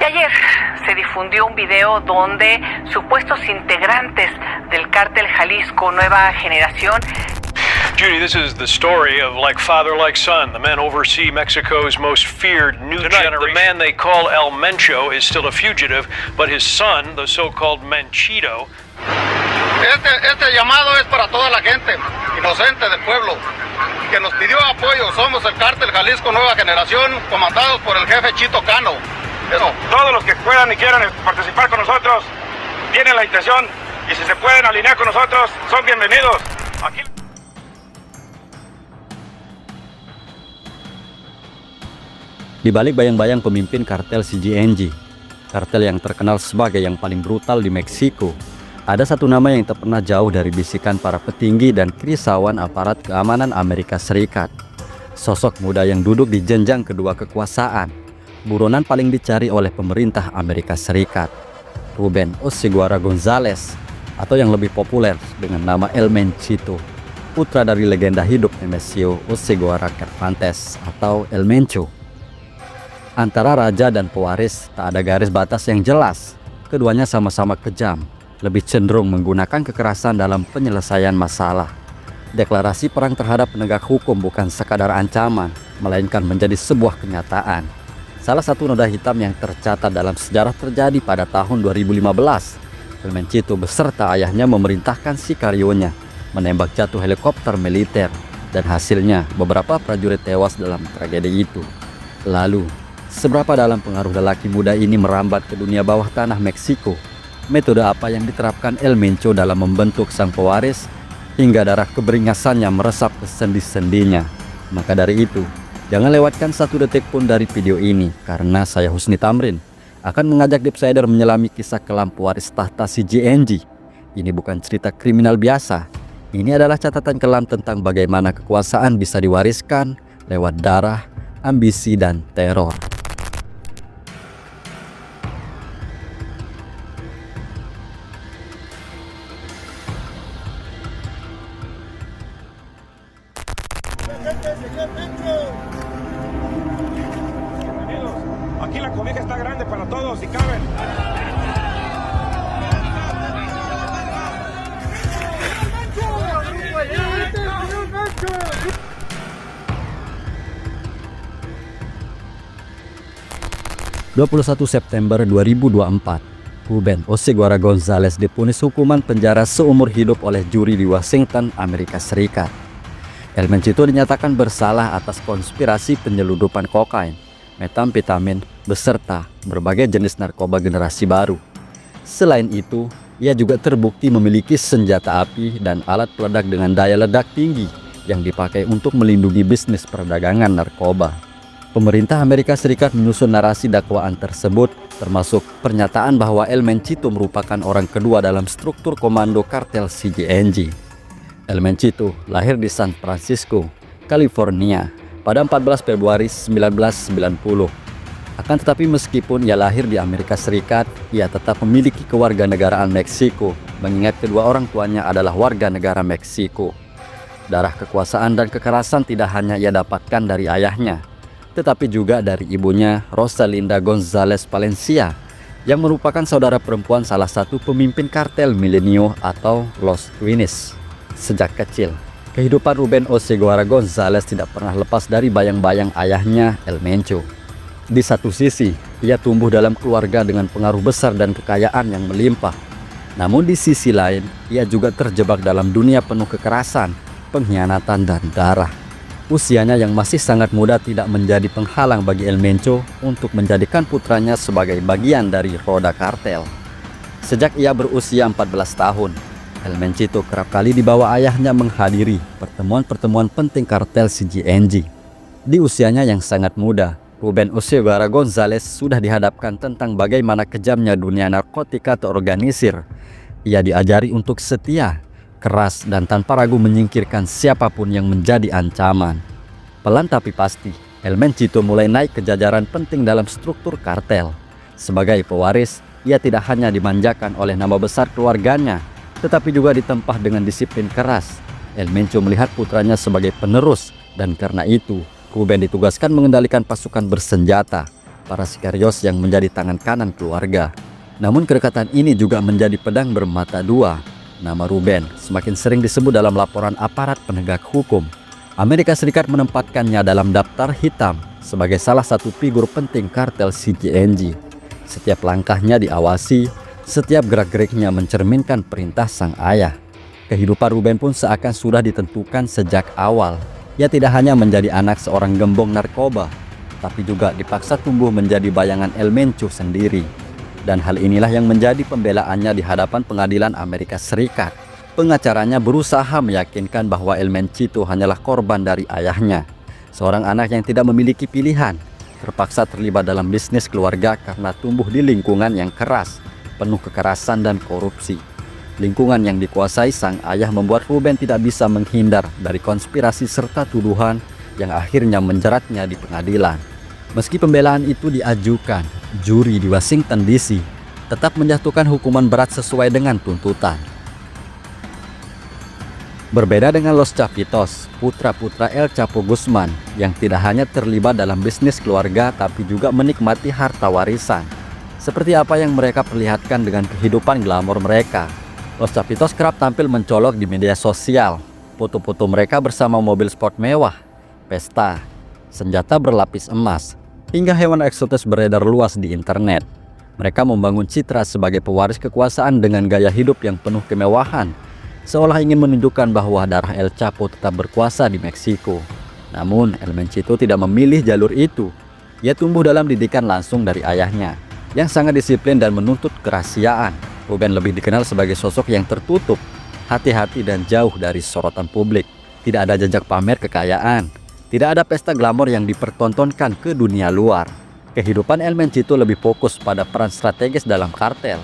ayer se difundió un video donde supuestos integrantes del cártel Jalisco Nueva Generación. Judy, this is the story of like father, like son. The men oversee Mexico's most feared new generation. The man they call El Mencho is still a fugitive, but his son, the so-called Menchito. Este llamado es para toda la gente inocente del pueblo que nos pidió apoyo. Somos el cártel Jalisco Nueva Generación, comandados por el jefe Chito Cano. Todos los que puedan y quieran participar con nosotros tienen la intención, y si se pueden alinear con nosotros, son bienvenidos. Aquí... Di balik bayang-bayang pemimpin kartel CGNG, kartel yang terkenal sebagai yang paling brutal di Meksiko, ada satu nama yang tak pernah jauh dari bisikan para petinggi dan krisauan aparat keamanan Amerika Serikat. Sosok muda yang duduk di jenjang kedua kekuasaan, buronan paling dicari oleh pemerintah Amerika Serikat, Ruben Oseguera Gonzalez, atau yang lebih populer dengan nama El Menchito, putra dari legenda hidup Nemesio Oseguera Cervantes atau El Mencho. Antara raja dan pewaris tak ada garis batas yang jelas. Keduanya sama-sama kejam, lebih cenderung menggunakan kekerasan dalam penyelesaian masalah. Deklarasi perang terhadap penegak hukum bukan sekadar ancaman, melainkan menjadi sebuah kenyataan. Salah satu noda hitam yang tercatat dalam sejarah terjadi pada tahun 2015. El Menchito beserta ayahnya memerintahkan sikarionya menembak jatuh helikopter militer, dan hasilnya beberapa prajurit tewas dalam tragedi itu. Lalu, seberapa dalam pengaruh lelaki muda ini merambat ke dunia bawah tanah Meksiko? Metode apa yang diterapkan El Mencho dalam membentuk sang pewaris hingga darah keberingasannya meresap ke sendi-sendinya? Maka dari itu, jangan lewatkan satu detik pun dari video ini, karena saya Husni Tamrin akan mengajak Deepsider menyelami kisah kelam pewaris tahta CGNG. Ini bukan cerita kriminal biasa. Ini adalah catatan kelam tentang bagaimana kekuasaan bisa diwariskan lewat darah, ambisi, dan teror. Aquí la cobija está grande para todos y caben. September 2024, Ruben Oseguera Gonzalez divonis hukuman penjara seumur hidup oleh juri di Washington, Amerika Serikat. El Menchito dinyatakan bersalah atas konspirasi penyeludupan kokain, metamfetamin, beserta berbagai jenis narkoba generasi baru. Selain itu, ia juga terbukti memiliki senjata api dan alat peledak dengan daya ledak tinggi yang dipakai untuk melindungi bisnis perdagangan narkoba. Pemerintah Amerika Serikat menyusun narasi dakwaan tersebut, termasuk pernyataan bahwa El Menchito merupakan orang kedua dalam struktur komando kartel CGNG. El Menchito lahir di San Francisco, California pada 14 Februari 1990. Akan tetapi meskipun ia lahir di Amerika Serikat, ia tetap memiliki kewarganegaraan Meksiko, mengingat kedua orang tuanya adalah warga negara Meksiko. Darah kekuasaan dan kekerasan tidak hanya ia dapatkan dari ayahnya, tetapi juga dari ibunya, Rosalinda Gonzalez Valencia, yang merupakan saudara perempuan salah satu pemimpin kartel Milenio atau Los Twins. Sejak kecil, kehidupan Ruben Oseguera Gonzalez tidak pernah lepas dari bayang-bayang ayahnya, El Mencho. Di satu sisi, ia tumbuh dalam keluarga dengan pengaruh besar dan kekayaan yang melimpah. Namun di sisi lain, ia juga terjebak dalam dunia penuh kekerasan, pengkhianatan, dan darah. Usianya yang masih sangat muda tidak menjadi penghalang bagi El Mencho untuk menjadikan putranya sebagai bagian dari roda kartel. Sejak ia berusia 14 tahun, El Menchito kerap kali dibawa ayahnya menghadiri pertemuan-pertemuan penting kartel CGNG. Di usianya yang sangat muda, Ruben Oseguera Gonzalez sudah dihadapkan tentang bagaimana kejamnya dunia narkotika terorganisir. Ia diajari untuk setia, keras, dan tanpa ragu menyingkirkan siapapun yang menjadi ancaman. Pelan tapi pasti, El Menchito mulai naik ke jajaran penting dalam struktur kartel. Sebagai pewaris, ia tidak hanya dimanjakan oleh nama besar keluarganya, tetapi juga ditempah dengan disiplin keras. El Mencho melihat putranya sebagai penerus, dan karena itu Ruben ditugaskan mengendalikan pasukan bersenjata, para sikarios yang menjadi tangan kanan keluarga. Namun kedekatan ini juga menjadi pedang bermata dua. Nama Ruben semakin sering disebut dalam laporan aparat penegak hukum. Amerika Serikat menempatkannya dalam daftar hitam sebagai salah satu figur penting kartel CGNG. Setiap langkahnya diawasi, setiap gerak-geriknya mencerminkan perintah sang ayah. Kehidupan Ruben pun seakan sudah ditentukan sejak awal. Ia tidak hanya menjadi anak seorang gembong narkoba, tapi juga dipaksa tumbuh menjadi bayangan El Mencho sendiri. Dan hal inilah yang menjadi pembelaannya di hadapan pengadilan Amerika Serikat. Pengacaranya berusaha meyakinkan bahwa El Menchito hanyalah korban dari ayahnya, seorang anak yang tidak memiliki pilihan, terpaksa terlibat dalam bisnis keluarga karena tumbuh di lingkungan yang keras, penuh kekerasan dan korupsi. Lingkungan yang dikuasai sang ayah membuat Ruben tidak bisa menghindar dari konspirasi serta tuduhan yang akhirnya menjeratnya di pengadilan. Meski pembelaan itu diajukan, juri di Washington DC tetap menjatuhkan hukuman berat sesuai dengan tuntutan. Berbeda dengan Los Chapitos, putra-putra El Chapo Guzman yang tidak hanya terlibat dalam bisnis keluarga tapi juga menikmati harta warisan. Seperti apa yang mereka perlihatkan dengan kehidupan glamor mereka. Los Chapitos kerap tampil mencolok di media sosial. Foto-foto mereka bersama mobil sport mewah, pesta, senjata berlapis emas, hingga hewan eksotis beredar luas di internet. Mereka membangun citra sebagai pewaris kekuasaan dengan gaya hidup yang penuh kemewahan, seolah ingin menunjukkan bahwa darah El Chapo tetap berkuasa di Meksiko. Namun, El Menchito tidak memilih jalur itu. Ia tumbuh dalam didikan langsung dari ayahnya, yang sangat disiplin dan menuntut kerahasiaan. Ruben lebih dikenal sebagai sosok yang tertutup, hati-hati dan jauh dari sorotan publik. Tidak ada jejak pamer kekayaan. Tidak ada pesta glamor yang dipertontonkan ke dunia luar. Kehidupan El Menchito lebih fokus pada peran strategis dalam kartel,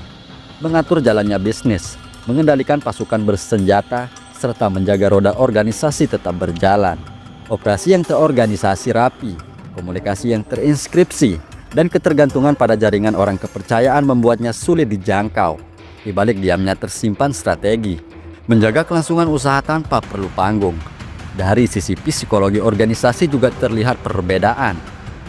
mengatur jalannya bisnis, mengendalikan pasukan bersenjata, serta menjaga roda organisasi tetap berjalan. Operasi yang terorganisasi rapi, komunikasi yang terinskripsi, dan ketergantungan pada jaringan orang kepercayaan membuatnya sulit dijangkau. Di balik diamnya tersimpan strategi, menjaga kelangsungan usaha tanpa perlu panggung. Dari sisi psikologi organisasi juga terlihat perbedaan.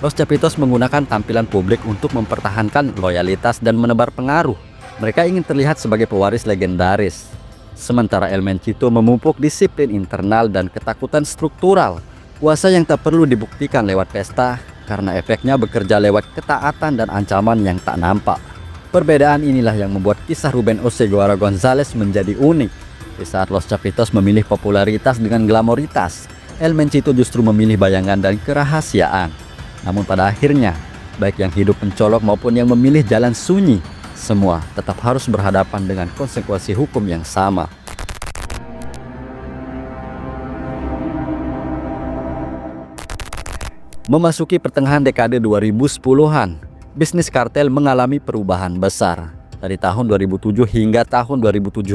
Los Chapitos menggunakan tampilan publik untuk mempertahankan loyalitas dan menebar pengaruh. Mereka ingin terlihat sebagai pewaris legendaris. Sementara El Menchito memupuk disiplin internal dan ketakutan struktural. Kuasa yang tak perlu dibuktikan lewat pesta, karena efeknya bekerja lewat ketaatan dan ancaman yang tak nampak. Perbedaan inilah yang membuat kisah Ruben Oseguera Gonzalez menjadi unik. Di saat Los Chapitos memilih popularitas dengan glamoritas, El Menchito justru memilih bayangan dan kerahasiaan. Namun pada akhirnya, baik yang hidup mencolok maupun yang memilih jalan sunyi, semua tetap harus berhadapan dengan konsekuensi hukum yang sama. Memasuki pertengahan dekade 2010-an, bisnis kartel mengalami perubahan besar. Dari tahun 2007 hingga tahun 2017,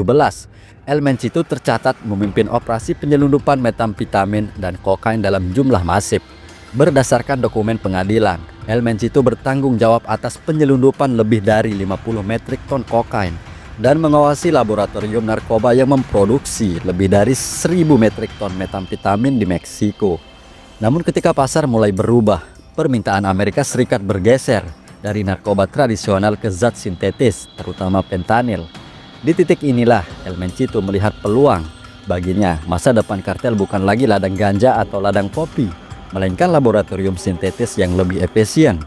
El Menchito tercatat memimpin operasi penyelundupan metamfetamin dan kokain dalam jumlah masif. Berdasarkan dokumen pengadilan, El Menchito bertanggung jawab atas penyelundupan lebih dari 50 metrik ton kokain dan mengawasi laboratorium narkoba yang memproduksi lebih dari 1000 metrik ton metamfetamin di Meksiko. Namun ketika pasar mulai berubah, permintaan Amerika Serikat bergeser dari narkoba tradisional ke zat sintetis, terutama fentanyl. Di titik inilah El Menchito melihat peluang. Baginya, masa depan kartel bukan lagi ladang ganja atau ladang kopi, melainkan laboratorium sintetis yang lebih efisien.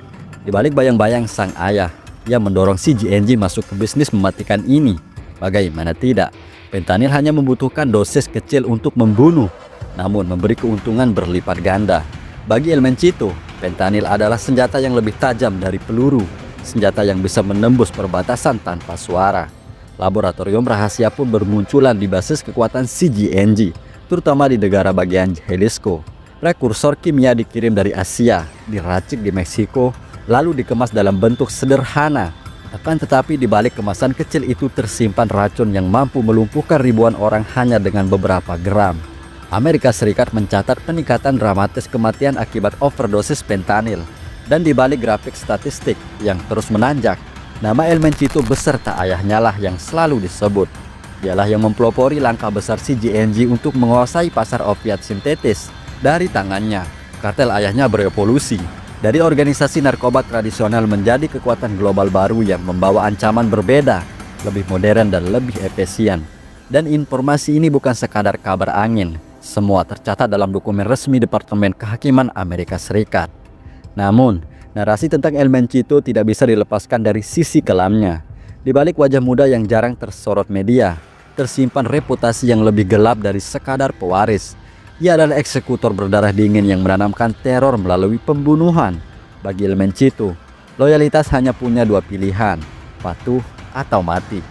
Di balik bayang-bayang sang ayah, ia mendorong CGNG masuk ke bisnis mematikan ini. Bagaimana tidak, fentanyl hanya membutuhkan dosis kecil untuk membunuh, namun memberi keuntungan berlipat ganda. Bagi El Menchito, fentanyl adalah senjata yang lebih tajam dari peluru, senjata yang bisa menembus perbatasan tanpa suara. Laboratorium rahasia pun bermunculan di basis kekuatan CGNG, terutama di negara bagian Jalisco. Prekursor kimia dikirim dari Asia, diracik di Meksiko, lalu dikemas dalam bentuk sederhana. Akan tetapi di balik kemasan kecil itu tersimpan racun yang mampu melumpuhkan ribuan orang hanya dengan beberapa gram. Amerika Serikat mencatat peningkatan dramatis kematian akibat overdosis fentanyl, dan di balik grafik statistik yang terus menanjak, nama El Menchito beserta ayahnya lah yang selalu disebut. Dialah yang mempelopori langkah besar CGNG untuk menguasai pasar opiat sintetis. Dari tangannya, kartel ayahnya berevolusi. Dari organisasi narkoba tradisional menjadi kekuatan global baru yang membawa ancaman berbeda, lebih modern dan lebih efisien. Dan informasi ini bukan sekadar kabar angin, semua tercatat dalam dokumen resmi Departemen Kehakiman Amerika Serikat. Namun, narasi tentang El Menchito tidak bisa dilepaskan dari sisi kelamnya. Di balik wajah muda yang jarang tersorot media, tersimpan reputasi yang lebih gelap dari sekadar pewaris. Ia adalah eksekutor berdarah dingin yang menanamkan teror melalui pembunuhan. Bagi El Menchito, loyalitas hanya punya dua pilihan, patuh atau mati.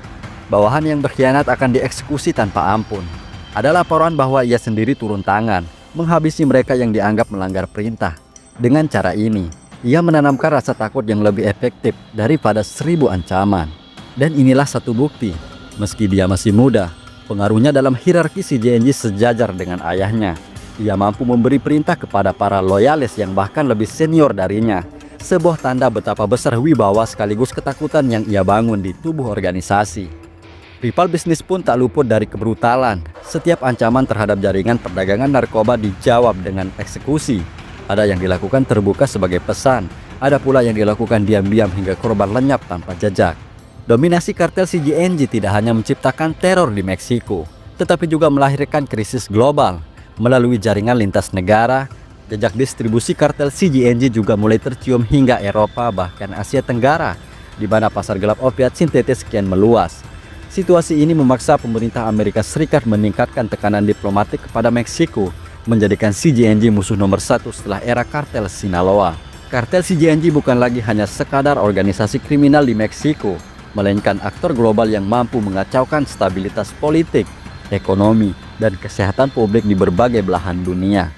Bawahan yang berkhianat akan dieksekusi tanpa ampun. Ada laporan bahwa ia sendiri turun tangan, menghabisi mereka yang dianggap melanggar perintah. Dengan cara ini, ia menanamkan rasa takut yang lebih efektif daripada 1000 ancaman. Dan inilah satu bukti, meski dia masih muda, pengaruhnya dalam hierarki CJNG sejajar dengan ayahnya. Ia mampu memberi perintah kepada para loyalis yang bahkan lebih senior darinya. Sebuah tanda betapa besar wibawa sekaligus ketakutan yang ia bangun di tubuh organisasi. Rival bisnis pun tak luput dari kebrutalan. Setiap ancaman terhadap jaringan perdagangan narkoba dijawab dengan eksekusi. Ada yang dilakukan terbuka sebagai pesan, ada pula yang dilakukan diam-diam hingga korban lenyap tanpa jejak. Dominasi kartel CJNG tidak hanya menciptakan teror di Meksiko, tetapi juga melahirkan krisis global. Melalui jaringan lintas negara, jejak distribusi kartel CJNG juga mulai tercium hingga Eropa bahkan Asia Tenggara, di mana pasar gelap opiat sintetis kian meluas. Situasi ini memaksa pemerintah Amerika Serikat meningkatkan tekanan diplomatik kepada Meksiko, menjadikan CJNG musuh nomor satu setelah era kartel Sinaloa. Kartel CJNG bukan lagi hanya sekadar organisasi kriminal di Meksiko, melainkan aktor global yang mampu mengacaukan stabilitas politik, ekonomi, dan kesehatan publik di berbagai belahan dunia.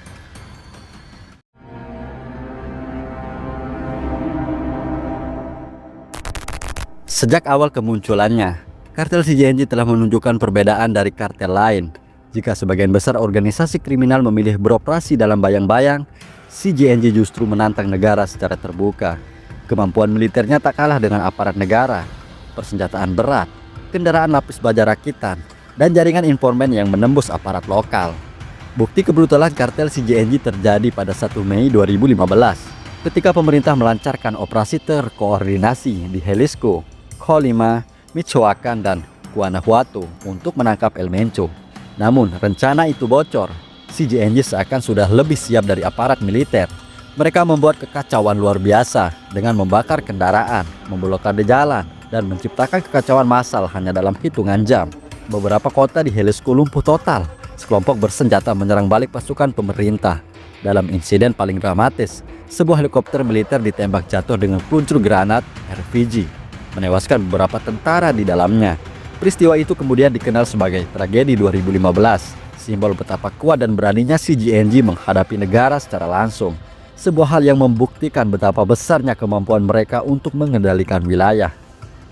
Sejak awal kemunculannya, kartel CJNG telah menunjukkan perbedaan dari kartel lain. Jika sebagian besar organisasi kriminal memilih beroperasi dalam bayang-bayang, CJNG justru menantang negara secara terbuka. Kemampuan militernya tak kalah dengan aparat negara, persenjataan berat, kendaraan lapis baja rakitan, dan jaringan informan yang menembus aparat lokal. Bukti kebrutalan kartel CJNG terjadi pada 1 Mei 2015 ketika pemerintah melancarkan operasi terkoordinasi di Jalisco, Colima, Michoacán, dan Guanajuato untuk menangkap El Mencho. Namun rencana itu bocor. CJNG seakan sudah lebih siap dari aparat militer. Mereka membuat kekacauan luar biasa dengan membakar kendaraan, memblokade jalan, dan menciptakan kekacauan massal hanya dalam hitungan jam. Beberapa kota di Jalisco lumpuh total. Sekelompok bersenjata menyerang balik pasukan pemerintah. Dalam insiden paling dramatis, sebuah helikopter militer ditembak jatuh dengan peluncur granat RPG, menewaskan beberapa tentara di dalamnya. Peristiwa itu kemudian dikenal sebagai tragedi 2015, simbol betapa kuat dan beraninya CJNG menghadapi negara secara langsung. Sebuah hal yang membuktikan betapa besarnya kemampuan mereka untuk mengendalikan wilayah.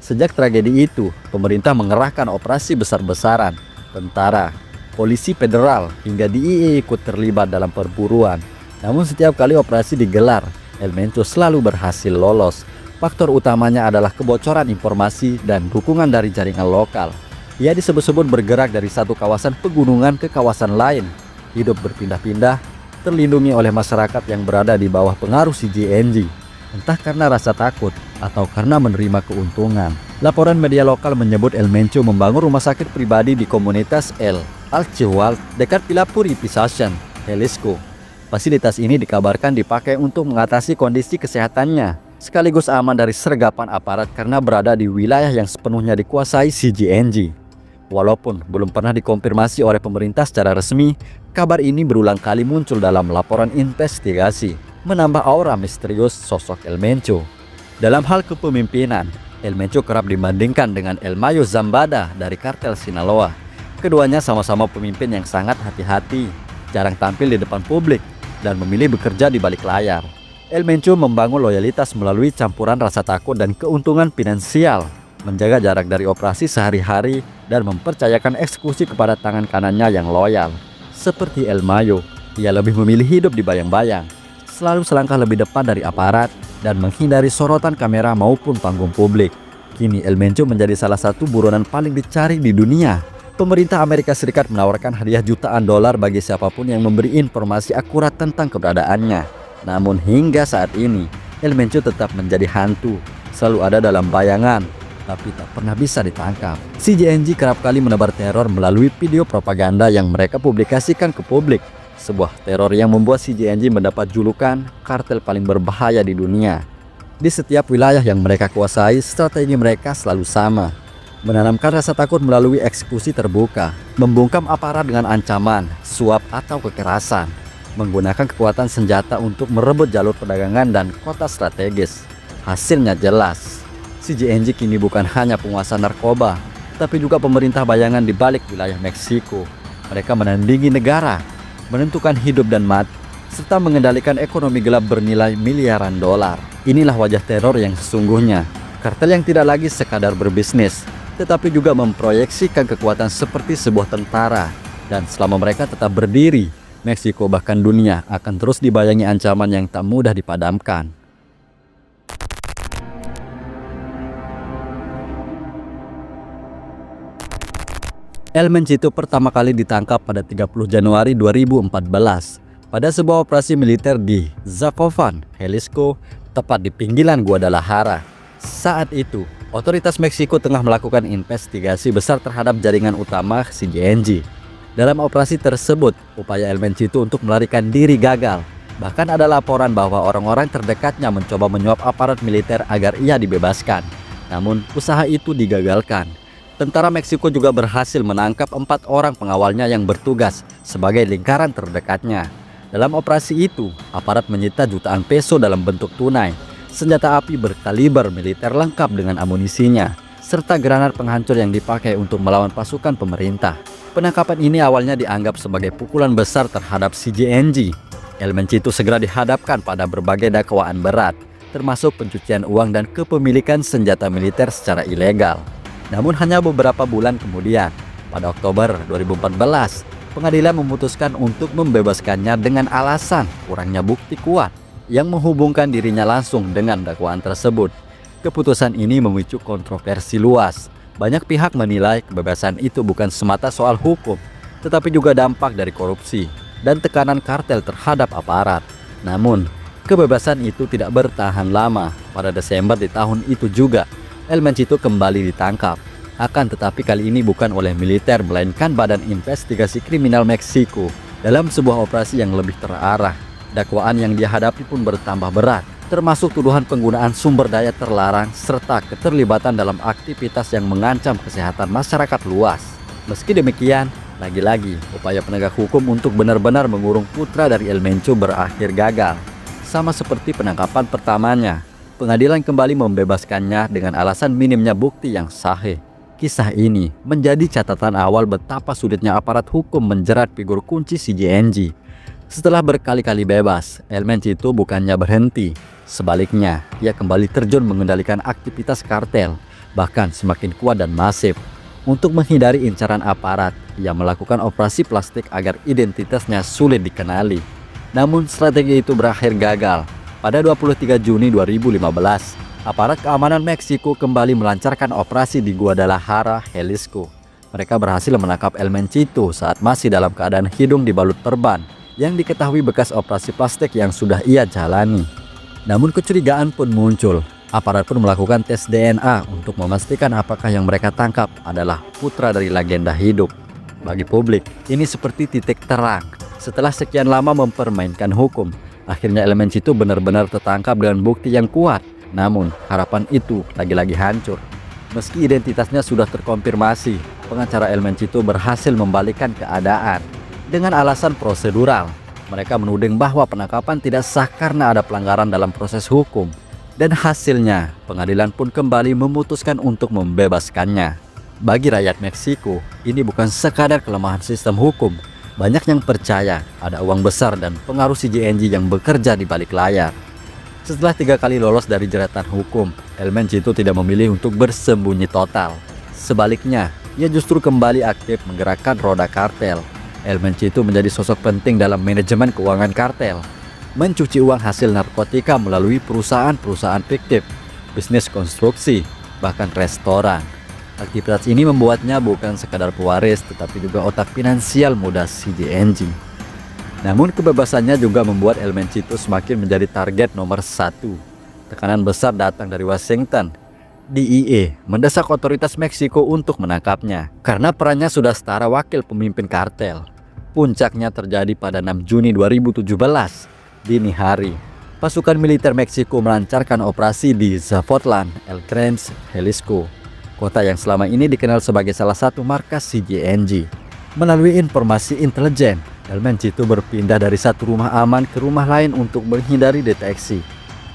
Sejak tragedi itu, pemerintah mengerahkan operasi besar-besaran, tentara, polisi federal, hingga DIA ikut terlibat dalam perburuan. Namun setiap kali operasi digelar, El Mencho selalu berhasil lolos. Faktor utamanya adalah kebocoran informasi dan dukungan dari jaringan lokal. Ia disebut-sebut bergerak dari satu kawasan pegunungan ke kawasan lain, hidup berpindah-pindah, terlindungi oleh masyarakat yang berada di bawah pengaruh CJNG, entah karena rasa takut atau karena menerima keuntungan. Laporan media lokal menyebut El Mencho membangun rumah sakit pribadi di komunitas El Alchihual dekat Villa Purificación, Jalisco. Fasilitas ini dikabarkan dipakai untuk mengatasi kondisi kesehatannya, sekaligus aman dari sergapan aparat karena berada di wilayah yang sepenuhnya dikuasai CJNG. Walaupun belum pernah dikonfirmasi oleh pemerintah secara resmi, kabar ini berulang kali muncul dalam laporan investigasi, menambah aura misterius sosok El Mencho. Dalam hal kepemimpinan, El Mencho kerap dibandingkan dengan El Mayo Zambada dari kartel Sinaloa. Keduanya sama-sama pemimpin yang sangat hati-hati, jarang tampil di depan publik, dan memilih bekerja di balik layar. El Mencho membangun loyalitas melalui campuran rasa takut dan keuntungan finansial, menjaga jarak dari operasi sehari-hari, dan mempercayakan eksekusi kepada tangan kanannya yang loyal. Seperti El Mayo, ia lebih memilih hidup di bayang-bayang, selalu selangkah lebih depan dari aparat, dan menghindari sorotan kamera maupun panggung publik. Kini El Mencho menjadi salah satu buronan paling dicari di dunia. Pemerintah Amerika Serikat menawarkan hadiah jutaan dolar bagi siapapun yang memberi informasi akurat tentang keberadaannya. Namun hingga saat ini, El Mencho tetap menjadi hantu, selalu ada dalam bayangan, tapi tak pernah bisa ditangkap. CJNG kerap kali menebar teror melalui video propaganda yang mereka publikasikan ke publik. Sebuah teror yang membuat CJNG mendapat julukan kartel paling berbahaya di dunia. Di setiap wilayah yang mereka kuasai, strategi mereka selalu sama. Menanamkan rasa takut melalui eksekusi terbuka, membungkam aparat dengan ancaman, suap atau kekerasan, menggunakan kekuatan senjata untuk merebut jalur perdagangan dan kota strategis. Hasilnya jelas, CJNG kini bukan hanya penguasa narkoba, tapi juga pemerintah bayangan di balik wilayah Meksiko. Mereka menandingi negara, menentukan hidup dan mati, serta mengendalikan ekonomi gelap bernilai miliaran dolar. Inilah wajah teror yang sesungguhnya, kartel yang tidak lagi sekadar berbisnis, tetapi juga memproyeksikan kekuatan seperti sebuah tentara. Dan selama mereka tetap berdiri, Meksiko bahkan dunia akan terus dibayangi ancaman yang tak mudah dipadamkan. El Menchito pertama kali ditangkap pada 30 Januari 2014 pada sebuah operasi militer di Zapopan, Jalisco, tepat di pinggiran Guadalajara. Saat itu, otoritas Meksiko tengah melakukan investigasi besar terhadap jaringan utama CJNG. Dalam operasi tersebut, upaya El Menchito untuk melarikan diri gagal. Bahkan ada laporan bahwa orang-orang terdekatnya mencoba menyuap aparat militer agar ia dibebaskan. Namun, usaha itu digagalkan. Tentara Meksiko juga berhasil menangkap 4 orang pengawalnya yang bertugas sebagai lingkaran terdekatnya. Dalam operasi itu, aparat menyita jutaan peso dalam bentuk tunai, senjata api berkaliber militer lengkap dengan amunisinya, serta granat penghancur yang dipakai untuk melawan pasukan pemerintah. Penangkapan ini awalnya dianggap sebagai pukulan besar terhadap CJNG. El Menchito segera dihadapkan pada berbagai dakwaan berat, termasuk pencucian uang dan kepemilikan senjata militer secara ilegal. Namun hanya beberapa bulan kemudian, pada Oktober 2014, pengadilan memutuskan untuk membebaskannya dengan alasan kurangnya bukti kuat yang menghubungkan dirinya langsung dengan dakwaan tersebut. Keputusan ini memicu kontroversi luas. Banyak pihak menilai kebebasan itu bukan semata soal hukum, tetapi juga dampak dari korupsi dan tekanan kartel terhadap aparat. Namun, kebebasan itu tidak bertahan lama. Pada Desember di tahun itu juga, El Menchito kembali ditangkap. Akan tetapi kali ini bukan oleh militer, melainkan Badan Investigasi Kriminal Meksiko dalam sebuah operasi yang lebih terarah. Dakwaan yang dia hadapi pun bertambah berat, termasuk tuduhan penggunaan sumber daya terlarang serta keterlibatan dalam aktivitas yang mengancam kesehatan masyarakat luas. Meski demikian, lagi-lagi upaya penegak hukum untuk benar-benar mengurung putra dari El Mencho berakhir gagal. Sama seperti penangkapan pertamanya, pengadilan kembali membebaskannya dengan alasan minimnya bukti yang sahih. Kisah ini menjadi catatan awal betapa sulitnya aparat hukum menjerat figur kunci CJNG. Setelah berkali-kali bebas, El Menchito bukannya berhenti. Sebaliknya, ia kembali terjun mengendalikan aktivitas kartel, bahkan semakin kuat dan masif. Untuk menghindari incaran aparat, ia melakukan operasi plastik agar identitasnya sulit dikenali. Namun strategi itu berakhir gagal. Pada 23 Juni 2015, aparat keamanan Meksiko kembali melancarkan operasi di Guadalajara, Jalisco. Mereka berhasil menangkap El Menchito saat masih dalam keadaan hidung dibalut perban, yang diketahui bekas operasi plastik yang sudah ia jalani. Namun kecurigaan pun muncul. Aparat pun melakukan tes DNA untuk memastikan apakah yang mereka tangkap adalah putra dari legenda hidup. Bagi publik, ini seperti titik terang. Setelah sekian lama mempermainkan hukum, akhirnya El Menchito benar-benar tertangkap dengan bukti yang kuat. Namun harapan itu lagi-lagi hancur. Meski identitasnya sudah terkonfirmasi, pengacara El Menchito berhasil membalikkan keadaan. Dengan alasan prosedural, mereka menuding bahwa penangkapan tidak sah karena ada pelanggaran dalam proses hukum. Dan hasilnya, pengadilan pun kembali memutuskan untuk membebaskannya. Bagi rakyat Meksiko, ini bukan sekadar kelemahan sistem hukum. Banyak yang percaya ada uang besar dan pengaruh CJNG yang bekerja di balik layar. Setelah 3 kali lolos dari jeratan hukum, El Menchito tidak memilih untuk bersembunyi total. Sebaliknya, ia justru kembali aktif menggerakkan roda kartel. El Menchito menjadi sosok penting dalam manajemen keuangan kartel, mencuci uang hasil narkotika melalui perusahaan-perusahaan fiktif, bisnis konstruksi, bahkan restoran. Aktivitas ini membuatnya bukan sekadar pewaris, tetapi juga otak finansial muda CJNG. Namun kebebasannya juga membuat El Menchito semakin menjadi target nomor 1. Tekanan besar datang dari Washington. DEA mendesak otoritas Meksiko untuk menangkapnya karena perannya sudah setara wakil pemimpin kartel. Puncaknya terjadi pada 6 Juni 2017, dini hari. Pasukan militer Meksiko melancarkan operasi di Zapotlán, El Grande, Jalisco, kota yang selama ini dikenal sebagai salah satu markas CJNG. Melalui informasi intelijen, El Menchito berpindah dari satu rumah aman ke rumah lain untuk menghindari deteksi.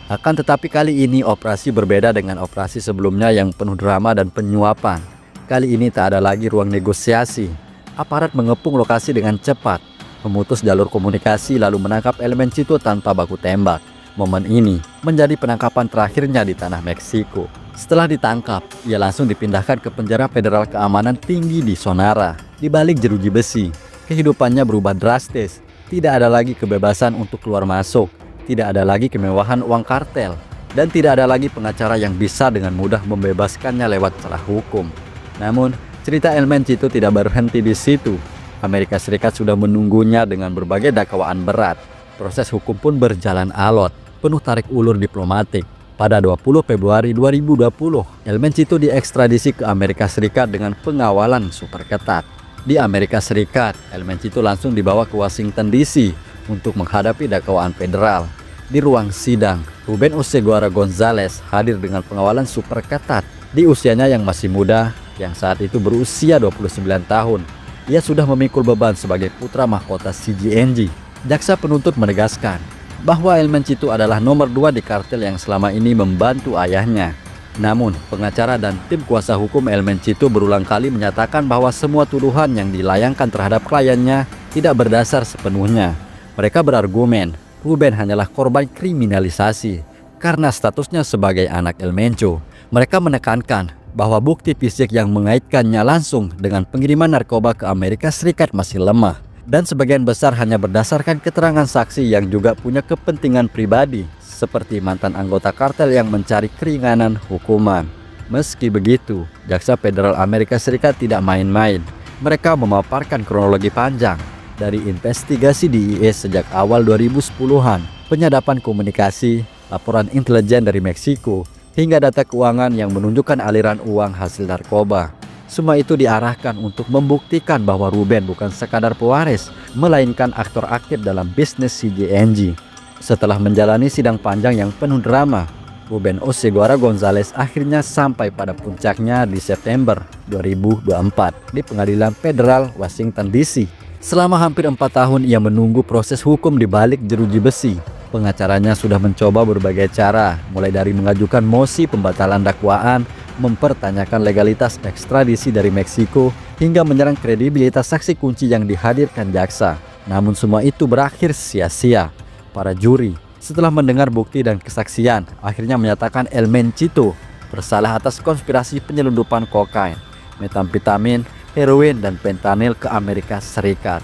Akan tetapi kali ini operasi berbeda dengan operasi sebelumnya yang penuh drama dan penyuapan. Kali ini tak ada lagi ruang negosiasi. Aparat mengepung lokasi dengan cepat, memutus jalur komunikasi lalu menangkap El Menchito tanpa baku tembak. Momen ini menjadi penangkapan terakhirnya di tanah Meksiko. Setelah ditangkap, ia langsung dipindahkan ke penjara federal keamanan tinggi di Sonora. Di balik jeruji besi, kehidupannya berubah drastis. Tidak ada lagi kebebasan untuk keluar masuk, tidak ada lagi kemewahan uang kartel, dan tidak ada lagi pengacara yang bisa dengan mudah membebaskannya lewat celah hukum. Namun, cerita El Menchito tidak berhenti di situ. Amerika Serikat sudah menunggunya dengan berbagai dakwaan berat. Proses hukum pun berjalan alot, penuh tarik ulur diplomatik. Pada 20 Februari 2020, El Menchito diekstradisi ke Amerika Serikat dengan pengawalan super ketat. Di Amerika Serikat, El Menchito langsung dibawa ke Washington DC untuk menghadapi dakwaan federal. Di ruang sidang, Ruben Oseguera González hadir dengan pengawalan super ketat. Di usianya yang masih muda, yang saat itu berusia 29 tahun, ia sudah memikul beban sebagai putra mahkota CJNG. Jaksa penuntut menegaskan bahwa El Menchito adalah nomor 2 di kartel yang selama ini membantu ayahnya. Namun, pengacara dan tim kuasa hukum El Menchito berulang kali menyatakan bahwa semua tuduhan yang dilayangkan terhadap kliennya tidak berdasar sepenuhnya. Mereka berargumen, Ruben hanyalah korban kriminalisasi karena statusnya sebagai anak El Mencho. Mereka menekankan bahwa bukti fisik yang mengaitkannya langsung dengan pengiriman narkoba ke Amerika Serikat masih lemah. Dan sebagian besar hanya berdasarkan keterangan saksi yang juga punya kepentingan pribadi, seperti mantan anggota kartel yang mencari keringanan hukuman. Meski begitu, Jaksa Federal Amerika Serikat tidak main-main. Mereka memaparkan kronologi panjang dari investigasi DEA sejak awal 2010-an, penyadapan komunikasi, laporan intelijen dari Meksiko, hingga data keuangan yang menunjukkan aliran uang hasil narkoba. Semua itu diarahkan untuk membuktikan bahwa Ruben bukan sekadar pewaris, melainkan aktor aktif dalam bisnis CJNG. Setelah menjalani sidang panjang yang penuh drama, Ruben Oseguera González akhirnya sampai pada puncaknya di September 2024 di Pengadilan Federal Washington DC. Selama hampir 4 tahun ia menunggu proses hukum di balik jeruji besi. Pengacaranya sudah mencoba berbagai cara, mulai dari mengajukan mosi pembatalan dakwaan, mempertanyakan legalitas ekstradisi dari Meksiko, hingga menyerang kredibilitas saksi kunci yang dihadirkan jaksa. Namun semua itu berakhir sia-sia. Para juri, setelah mendengar bukti dan kesaksian, akhirnya menyatakan El Menchito bersalah atas konspirasi penyelundupan kokain, metamfetamin, heroin, dan fentanyl ke Amerika Serikat.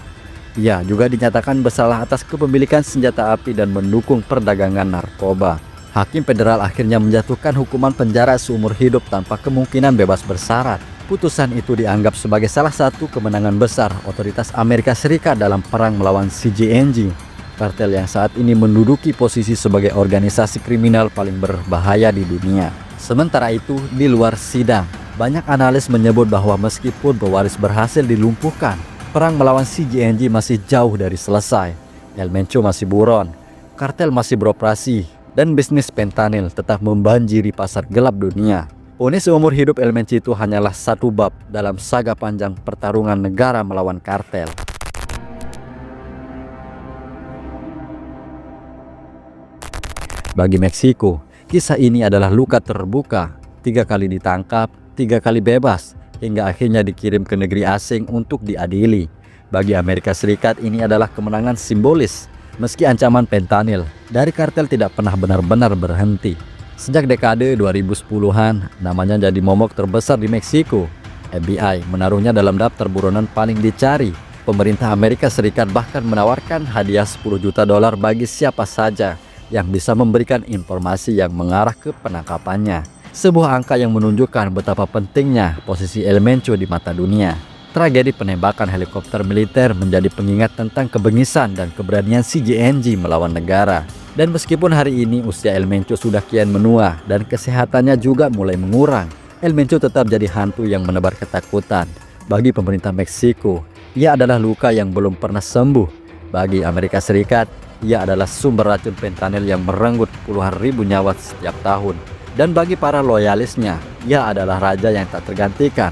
Ia juga dinyatakan bersalah atas kepemilikan senjata api dan mendukung perdagangan narkoba. Hakim federal akhirnya menjatuhkan hukuman penjara seumur hidup tanpa kemungkinan bebas bersyarat. Putusan itu dianggap sebagai salah satu kemenangan besar otoritas Amerika Serikat dalam perang melawan CJNG, kartel yang saat ini menduduki posisi sebagai organisasi kriminal paling berbahaya di dunia. Sementara itu, di luar sidang, banyak analis menyebut bahwa meskipun pewaris berhasil dilumpuhkan, perang melawan CJNG masih jauh dari selesai. El Mencho masih buron, kartel masih beroperasi, dan bisnis fentanyl tetap membanjiri pasar gelap dunia. Vonis seumur hidup El Menchito hanyalah satu bab dalam saga panjang pertarungan negara melawan kartel. Bagi Meksiko, kisah ini adalah luka terbuka. 3 kali ditangkap, 3 kali bebas, hingga akhirnya dikirim ke negeri asing untuk diadili. Bagi Amerika Serikat ini adalah kemenangan simbolis. Meski ancaman fentanyl dari kartel tidak pernah benar-benar berhenti. Sejak dekade 2010-an, namanya jadi momok terbesar di Meksiko. FBI menaruhnya dalam daftar buronan paling dicari. Pemerintah Amerika Serikat bahkan menawarkan hadiah $10 juta bagi siapa saja yang bisa memberikan informasi yang mengarah ke penangkapannya. Sebuah angka yang menunjukkan betapa pentingnya posisi El Mencho di mata dunia. Tragedi penembakan helikopter militer menjadi pengingat tentang kebengisan dan keberanian CJNG melawan negara. Dan meskipun hari ini usia El Mencho sudah kian menua dan kesehatannya juga mulai mengurang, El Mencho tetap jadi hantu yang menebar ketakutan. Bagi pemerintah Meksiko, ia adalah luka yang belum pernah sembuh. Bagi Amerika Serikat, ia adalah sumber racun fentanyl yang merenggut puluhan ribu nyawa setiap tahun. Dan bagi para loyalisnya, ia adalah raja yang tak tergantikan.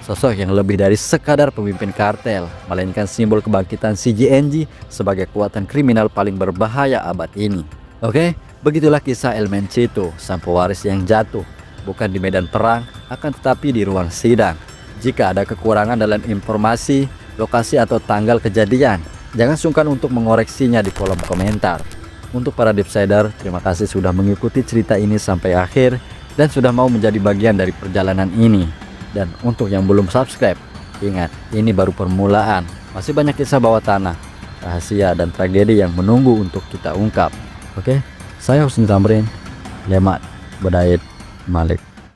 Sosok yang lebih dari sekadar pemimpin kartel, melainkan simbol kebangkitan CJNG sebagai kekuatan kriminal paling berbahaya abad ini. Oke, begitulah kisah El Menchito, sang pewaris yang jatuh, bukan di medan perang, akan tetapi di ruang sidang. Jika ada kekurangan dalam informasi, lokasi atau tanggal kejadian, jangan sungkan untuk mengoreksinya di kolom komentar. Untuk para Deepsider, terima kasih sudah mengikuti cerita ini sampai akhir dan sudah mau menjadi bagian dari perjalanan ini. Dan untuk yang belum subscribe, ingat, ini baru permulaan. Masih banyak kisah bawah tanah, rahasia dan tragedi yang menunggu untuk kita ungkap. Oke, saya Husni Tamrin, Lemat Badait Malik.